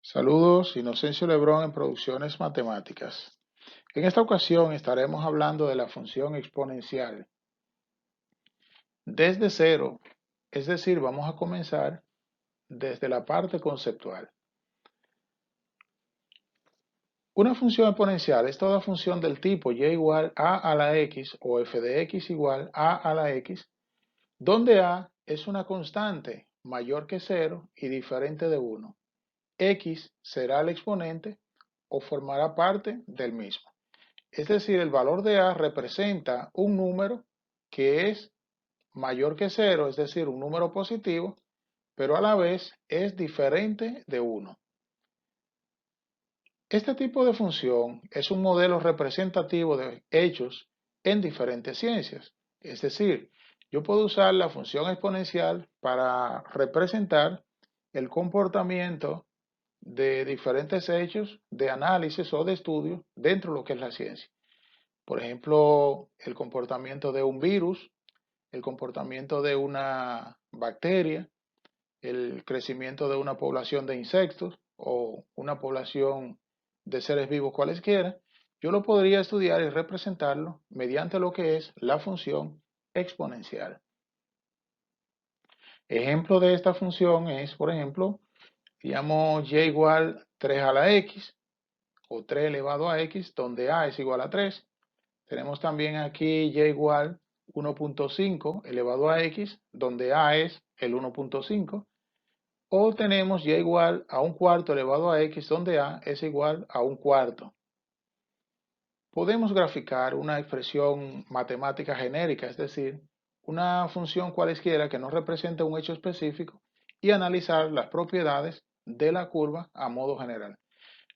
Saludos, Inocencio Lebrón en Producciones Matemáticas. En esta ocasión estaremos hablando de la función exponencial desde cero, es decir, vamos a comenzar desde la parte conceptual. Una función exponencial es toda función del tipo y igual a la x o f de x igual a la x, donde a es una constante mayor que 0 y diferente de 1. X será el exponente o formará parte del mismo. Es decir, el valor de A representa un número que es mayor que 0, es decir, un número positivo, pero a la vez es diferente de 1. Este tipo de función es un modelo representativo de hechos en diferentes ciencias. Es decir, yo puedo usar la función exponencial para representar el comportamiento de diferentes hechos de análisis o de estudio dentro de lo que es la ciencia. Por ejemplo, el comportamiento de un virus, el comportamiento de una bacteria, el crecimiento de una población de insectos o una población de seres vivos cualesquiera, yo lo podría estudiar y representarlo mediante lo que es la función exponencial. Ejemplo de esta función es, por ejemplo, digamos y igual 3 a la x o 3 elevado a x, donde a es igual a 3. Tenemos también aquí y igual 1.5 elevado a x, donde a es el 1.5. O tenemos y igual a un cuarto elevado a x, donde a es igual a un cuarto. Podemos graficar una expresión matemática genérica, es decir, una función cualesquiera que nos represente un hecho específico y analizar las propiedades de la curva a modo general.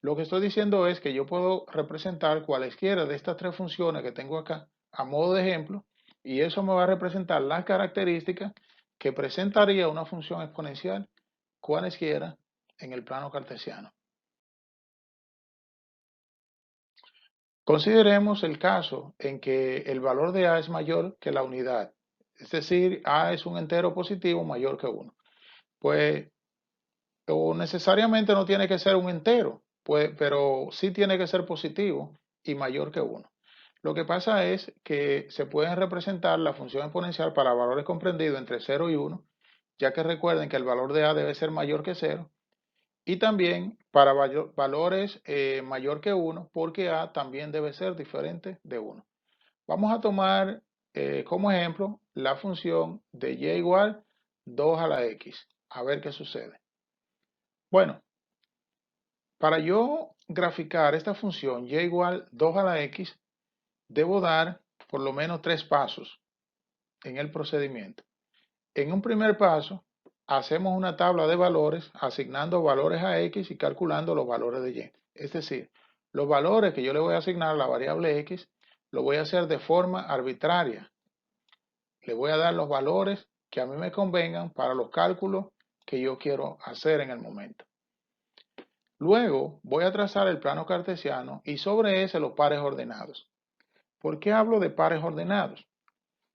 Lo que estoy diciendo es que yo puedo representar cualesquiera de estas tres funciones que tengo acá a modo de ejemplo, y eso me va a representar las características que presentaría una función exponencial cualesquiera en el plano cartesiano. Consideremos el caso en que el valor de a es mayor que la unidad, es decir, a es un entero positivo mayor que 1. Pues, o necesariamente no tiene que ser un entero, pues, pero sí tiene que ser positivo y mayor que 1. Lo que pasa es que se pueden representar la función exponencial para valores comprendidos entre 0 y 1, ya que recuerden que el valor de a debe ser mayor que 0, y también para valores mayor que 1, porque a también debe ser diferente de 1. Vamos a tomar como ejemplo la función de y igual 2 a la x, a ver qué sucede. Bueno, para yo graficar esta función y igual 2 a la x, debo dar por lo menos 3 pasos en el procedimiento. En un primer paso, hacemos una tabla de valores asignando valores a x y calculando los valores de y. Es decir, los valores que yo le voy a asignar a la variable x, lo voy a hacer de forma arbitraria. Le voy a dar los valores que a mí me convengan para los cálculos que yo quiero hacer en el momento. Luego voy a trazar el plano cartesiano y sobre ese los pares ordenados. ¿Por qué hablo de pares ordenados?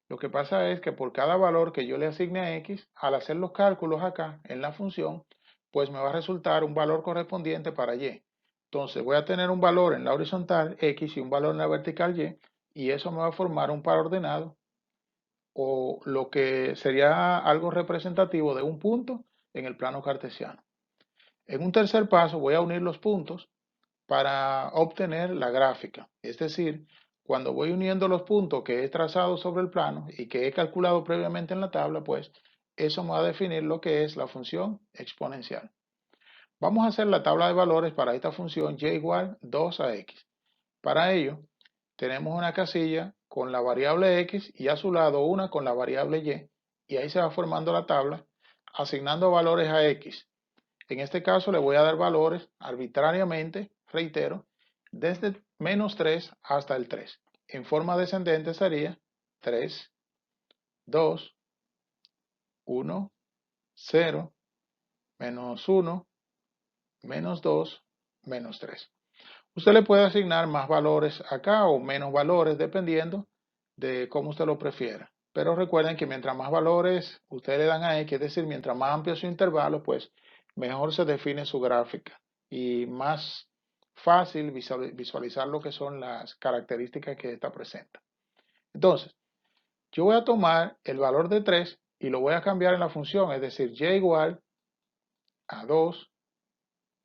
Lo que pasa es que por cada valor que yo le asigne a x, al hacer los cálculos acá en la función, pues me va a resultar un valor correspondiente para y. Entonces voy a tener un valor en la horizontal x y un valor en la vertical y eso me va a formar un par ordenado o lo que sería algo representativo de un punto en el plano cartesiano. En un tercer paso voy a unir los puntos para obtener la gráfica. Es decir, cuando voy uniendo los puntos que he trazado sobre el plano y que he calculado previamente en la tabla, pues eso me va a definir lo que es la función exponencial. Vamos a hacer la tabla de valores para esta función y igual 2 a x. Para ello, tenemos una casilla con la variable x y a su lado una con la variable y ahí se va formando la tabla asignando valores a x. En este caso le voy a dar valores arbitrariamente, reitero, desde menos 3 hasta el 3. En forma descendente sería 3, 2, 1, 0, menos 1, menos 2, menos 3. Usted le puede asignar más valores acá o menos valores dependiendo de cómo usted lo prefiera. Pero recuerden que mientras más valores ustedes le dan a X, es decir, mientras más amplio su intervalo, pues mejor se define su gráfica. y más fácil visualizar lo que son las características que esta presenta. Entonces, yo voy a tomar el valor de 3 y lo voy a cambiar en la función, es decir, y igual a 2,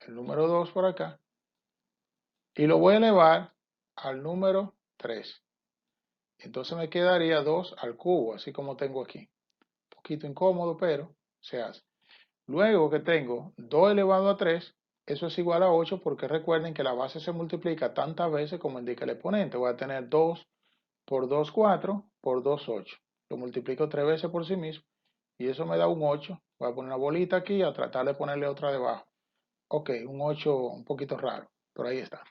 el número 2 por acá, y lo voy a elevar al número 3. Entonces me quedaría 2 al cubo, así como tengo aquí. Un poquito incómodo, pero se hace. Luego que tengo 2 elevado a 3, eso es igual a 8 porque recuerden que la base se multiplica tantas veces como indica el exponente. Voy a tener 2 por 2, 4, por 2, 8. Lo multiplico 3 veces por sí mismo y eso me da un 8. Voy a poner una bolita aquí y a tratar de ponerle otra debajo. Ok, un 8 un poquito raro, pero ahí está.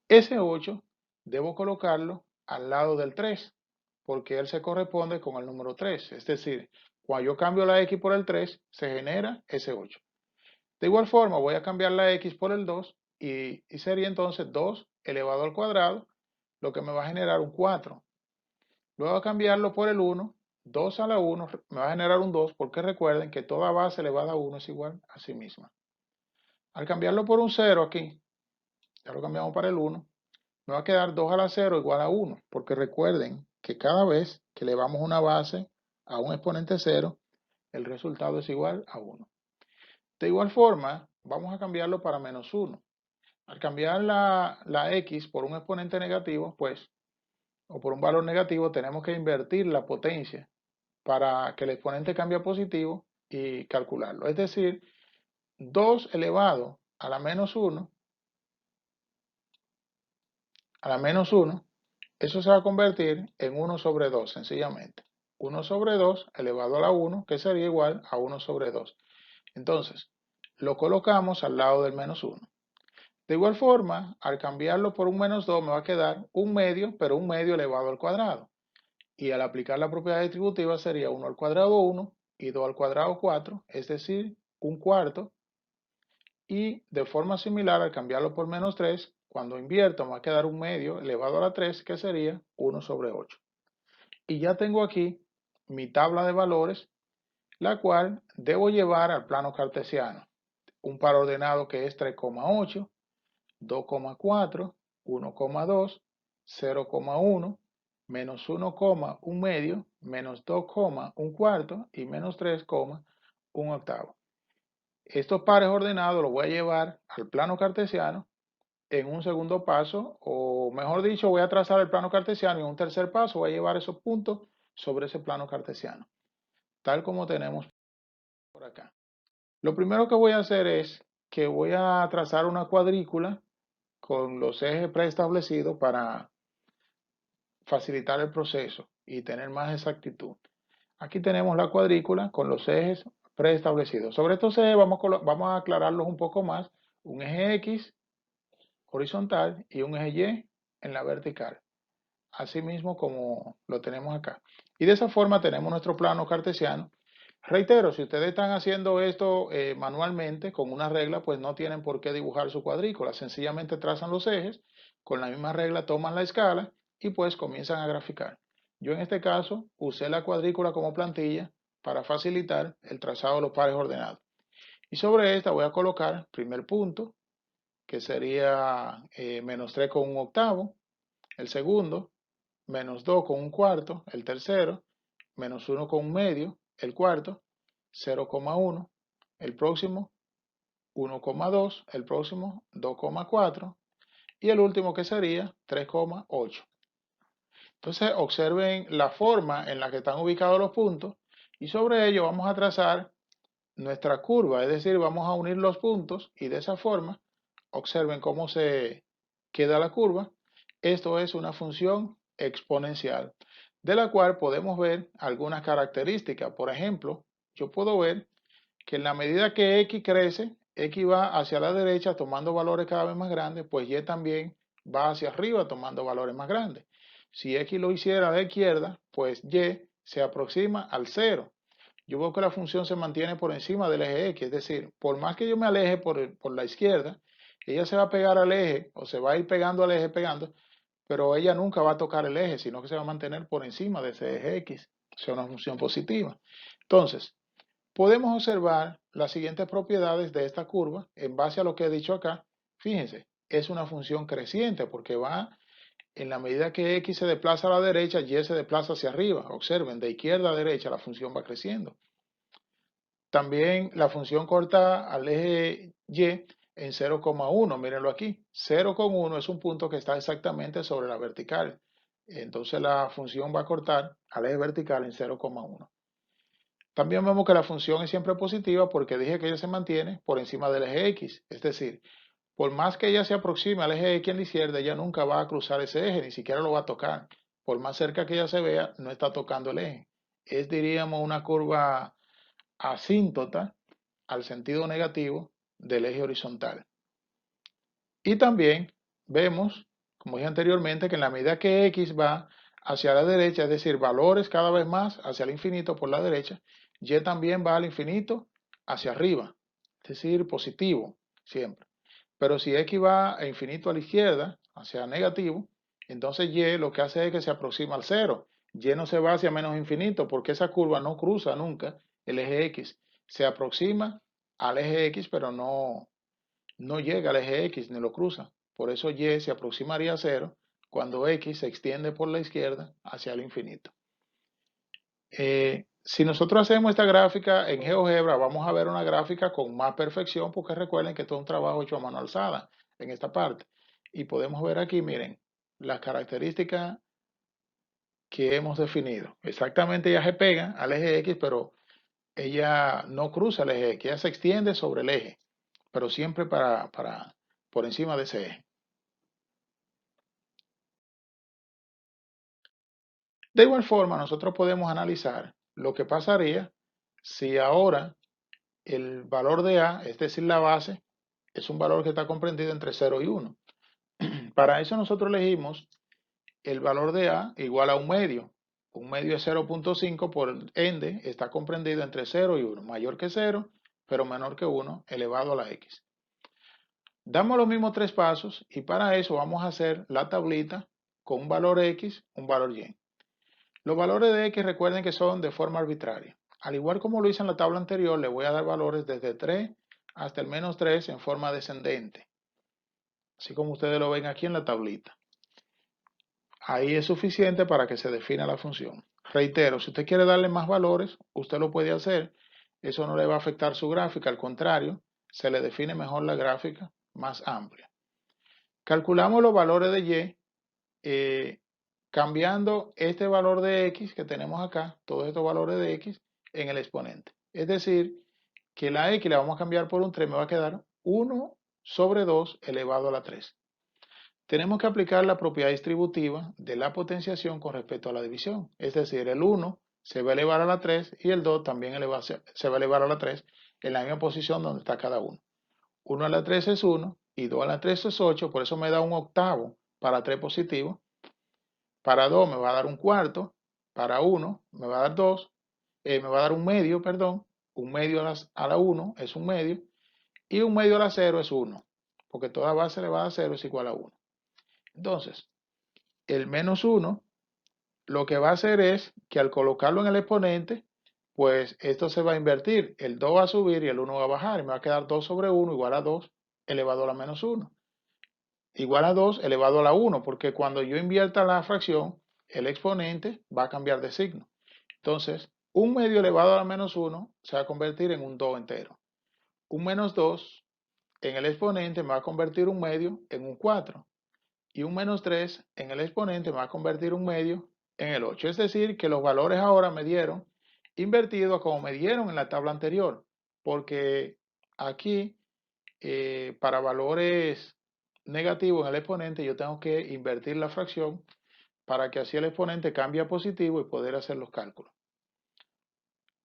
Ese 8 debo colocarlo al lado del 3 porque él se corresponde con el número 3. Es decir, cuando yo cambio la X por el 3, se genera ese 8. De igual forma, voy a cambiar la X por el 2 y sería entonces 2 elevado al cuadrado, lo que me va a generar un 4. Luego a cambiarlo por el 1, 2 a la 1 me va a generar un 2 porque recuerden que toda base elevada a 1 es igual a sí misma. Al cambiarlo por un 0 aquí, ya lo cambiamos para el 1, me va a quedar 2 a la 0 igual a 1, porque recuerden que cada vez que elevamos una base a un exponente 0, el resultado es igual a 1. De igual forma, vamos a cambiarlo para menos 1. Al cambiar la X por un exponente negativo, pues, o por un valor negativo, tenemos que invertir la potencia para que el exponente cambie a positivo y calcularlo. Es decir, 2 elevado a la menos 1, eso se va a convertir en 1 sobre 2, sencillamente. 1 sobre 2 elevado a la 1, que sería igual a 1 sobre 2. Entonces, lo colocamos al lado del menos 1. De igual forma, al cambiarlo por un menos 2 me va a quedar un medio, pero un medio elevado al cuadrado. Y al aplicar la propiedad distributiva sería 1 al cuadrado 1 y 2 al cuadrado 4, es decir, un cuarto. Y de forma similar, al cambiarlo por menos 3, cuando invierto me va a quedar un medio elevado a la 3, que sería 1 sobre 8. Y ya tengo aquí mi tabla de valores, la cual debo llevar al plano cartesiano. Un par ordenado que es 3,8, 2,4, 1,2, 0,1, menos 1, un medio, menos 2, un cuarto y menos 3, un octavo. Estos pares ordenados los voy a llevar al plano cartesiano en un segundo paso, o mejor dicho, voy a trazar el plano cartesiano y en un tercer paso voy a llevar esos puntos sobre ese plano cartesiano, tal como tenemos por acá. Lo primero que voy a hacer es que voy a trazar una cuadrícula con los ejes preestablecidos para facilitar el proceso y tener más exactitud. Aquí tenemos la cuadrícula con los ejes preestablecidos. Sobre estos ejes vamos a aclararlos un poco más. Un eje X horizontal y un eje Y en la vertical. Así mismo como lo tenemos acá. Y de esa forma tenemos nuestro plano cartesiano. Reitero, si ustedes están haciendo esto manualmente con una regla, pues no tienen por qué dibujar su cuadrícula. Sencillamente trazan los ejes, con la misma regla toman la escala y pues comienzan a graficar. Yo en este caso usé la cuadrícula como plantilla para facilitar el trazado de los pares ordenados. Y sobre esta voy a colocar primer punto, que sería menos 3 con un octavo. El segundo, menos 2 con un cuarto. El tercero, menos 1 con un medio. El cuarto, 0,1. El próximo, 1,2. El próximo, 2,4. Y el último que sería 3,8. Entonces observen la forma en la que están ubicados los puntos y sobre ello vamos a trazar nuestra curva, es decir, vamos a unir los puntos y de esa forma observen cómo se queda la curva. Esto es una función exponencial, de la cual podemos ver algunas características. Por ejemplo, yo puedo ver que en la medida que x crece, x va hacia la derecha tomando valores cada vez más grandes, pues y también va hacia arriba tomando valores más grandes. Si x lo hiciera a la izquierda, pues y se aproxima al cero. Yo veo que la función se mantiene por encima del eje X, es decir, por más que yo me aleje por la izquierda, ella se va a pegar al eje o se va a ir pegando al eje, pero ella nunca va a tocar el eje, sino que se va a mantener por encima de ese eje X. O sea, una función positiva. Entonces, podemos observar las siguientes propiedades de esta curva en base a lo que he dicho acá. Fíjense, es una función creciente porque va en la medida que x se desplaza a la derecha, y se desplaza hacia arriba. Observen, de izquierda a derecha la función va creciendo. También la función corta al eje y en 0,1, mírenlo aquí. 0,1 es un punto que está exactamente sobre la vertical. Entonces la función va a cortar al eje vertical en 0,1. También vemos que la función es siempre positiva porque dije que ella se mantiene por encima del eje X. Es decir, por más que ella se aproxime al eje X en la izquierda, ella nunca va a cruzar ese eje, ni siquiera lo va a tocar. Por más cerca que ella se vea, no está tocando el eje. Es, diríamos, una curva asíntota al sentido negativo del eje horizontal. Y también vemos, como dije anteriormente, que en la medida que X va hacia la derecha, es decir, valores cada vez más hacia el infinito por la derecha, Y también va al infinito hacia arriba, es decir, positivo siempre. Pero si X va a infinito a la izquierda, hacia negativo, entonces Y lo que hace es que se aproxima al cero. Y no se va hacia menos infinito porque esa curva no cruza nunca el eje X. Se aproxima al eje X, pero no llega al eje X ni lo cruza. Por eso Y se aproximaría a cero cuando X se extiende por la izquierda hacia el infinito. Si nosotros hacemos esta gráfica en GeoGebra, vamos a ver una gráfica con más perfección, porque recuerden que esto es un trabajo hecho a mano alzada en esta parte. Y podemos ver aquí, miren, las características que hemos definido. Exactamente, ella se pega al eje X, pero ella no cruza el eje X, ella se extiende sobre el eje, pero siempre por encima de ese eje. De igual forma, nosotros podemos analizar lo que pasaría si ahora el valor de A, es decir, la base, es un valor que está comprendido entre 0 y 1. Para eso nosotros elegimos el valor de A igual a un medio. Un medio es 0,5, por ende está comprendido entre 0 y 1. Mayor que 0, pero menor que 1 elevado a la X. Damos los mismos tres pasos y para eso vamos a hacer la tablita con un valor X, un valor Y. Los valores de X recuerden que son de forma arbitraria. Al igual como lo hice en la tabla anterior, le voy a dar valores desde 3 hasta el menos 3 en forma descendente. Así como ustedes lo ven aquí en la tablita. Ahí es suficiente para que se defina la función. Reitero, si usted quiere darle más valores, usted lo puede hacer. Eso no le va a afectar su gráfica, al contrario, se le define mejor la gráfica más amplia. Calculamos los valores de Y cambiando este valor de X que tenemos acá, todos estos valores de X, en el exponente. Es decir, que la X la vamos a cambiar por un 3, me va a quedar 1 sobre 2 elevado a la 3. Tenemos que aplicar la propiedad distributiva de la potenciación con respecto a la división. Es decir, el 1 se va a elevar a la 3 y el 2 también se va a elevar a la 3 en la misma posición donde está cada uno. 1 a la 3 es 1 y 2 a la 3 es 8, por eso me da un octavo para 3 positivo. Para 2 me va a dar un cuarto, para 1 me va a dar 2, me va a dar un medio, perdón, un medio a la 1 es un medio, y un medio a la 0 es 1, porque toda base elevada a 0 es igual a 1. Entonces, el menos 1 lo que va a hacer es que al colocarlo en el exponente, pues esto se va a invertir, el 2 va a subir y el 1 va a bajar, y me va a quedar 2 sobre 1 igual a 2 elevado a la menos 1. Igual a 2 elevado a la 1, porque cuando yo invierta la fracción, el exponente va a cambiar de signo. Entonces, un medio elevado a la menos 1 se va a convertir en un 2 entero. Un menos 2 en el exponente me va a convertir un medio en un 4. Y un menos 3 en el exponente me va a convertir un medio en el 8. Es decir, que los valores ahora me dieron invertido a como me dieron en la tabla anterior. Porque aquí, para valores negativo en el exponente, yo tengo que invertir la fracción para que así el exponente cambie a positivo y poder hacer los cálculos.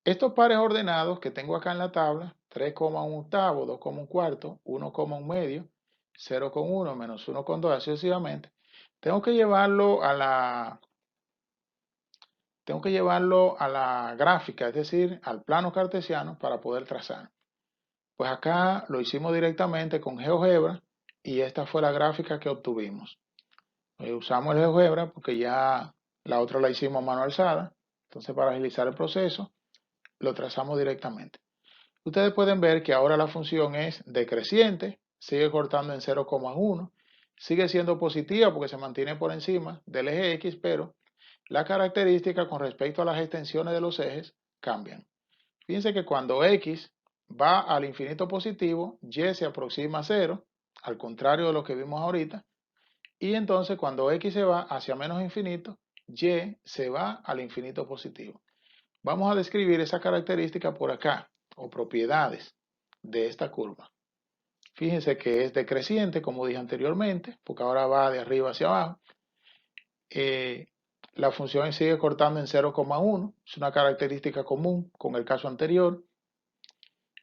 Estos pares ordenados que tengo acá en la tabla, 3,1 octavo, 2,1 cuarto, 1,1 medio, 0,1 menos 1,2, así sucesivamente, tengo que llevarlo a la gráfica, es decir, al plano cartesiano para poder trazar. Pues acá lo hicimos directamente con GeoGebra y esta fue la gráfica que obtuvimos. Usamos el GeoGebra porque ya la otra la hicimos a mano alzada. Entonces, para agilizar el proceso, lo trazamos directamente. Ustedes pueden ver que ahora la función es decreciente, sigue cortando en 0,1, sigue siendo positiva porque se mantiene por encima del eje X, pero las características con respecto a las extensiones de los ejes cambian. Fíjense que cuando X va al infinito positivo, Y se aproxima a 0, al contrario de lo que vimos ahorita, y entonces cuando X se va hacia menos infinito, Y se va al infinito positivo. Vamos a describir esa característica por acá, o propiedades de esta curva. Fíjense que es decreciente, como dije anteriormente, porque ahora va de arriba hacia abajo. La función sigue cortando en 0,1, es una característica común con el caso anterior.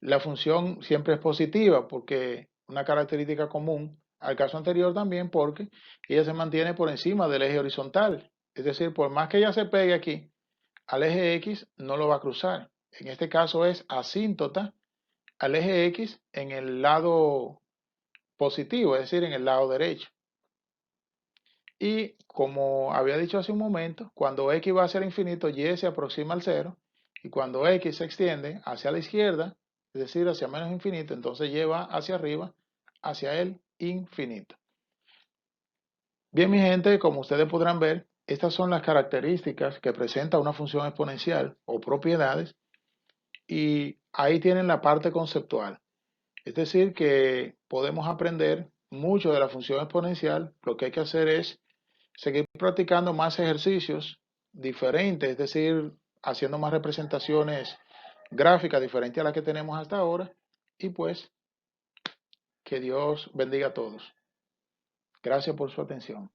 La función siempre es positiva, porque una característica común al caso anterior también, porque ella se mantiene por encima del eje horizontal. Es decir, por más que ella se pegue aquí, al eje X no lo va a cruzar. En este caso es asíntota al eje X en el lado positivo, es decir, en el lado derecho. Y como había dicho hace un momento, cuando X va hacia el infinito, Y se aproxima al cero. Y cuando X se extiende hacia la izquierda, es decir, hacia menos infinito, entonces Y va hacia arriba, hacia el infinito. Bien, mi gente, como ustedes podrán ver, estas son las características que presenta una función exponencial o propiedades. Y ahí tienen la parte conceptual. Es decir, que podemos aprender mucho de la función exponencial. Lo que hay que hacer es seguir practicando más ejercicios diferentes, es decir, haciendo más representaciones gráficas diferentes a las que tenemos hasta ahora. Y pues, que Dios bendiga a todos. Gracias por su atención.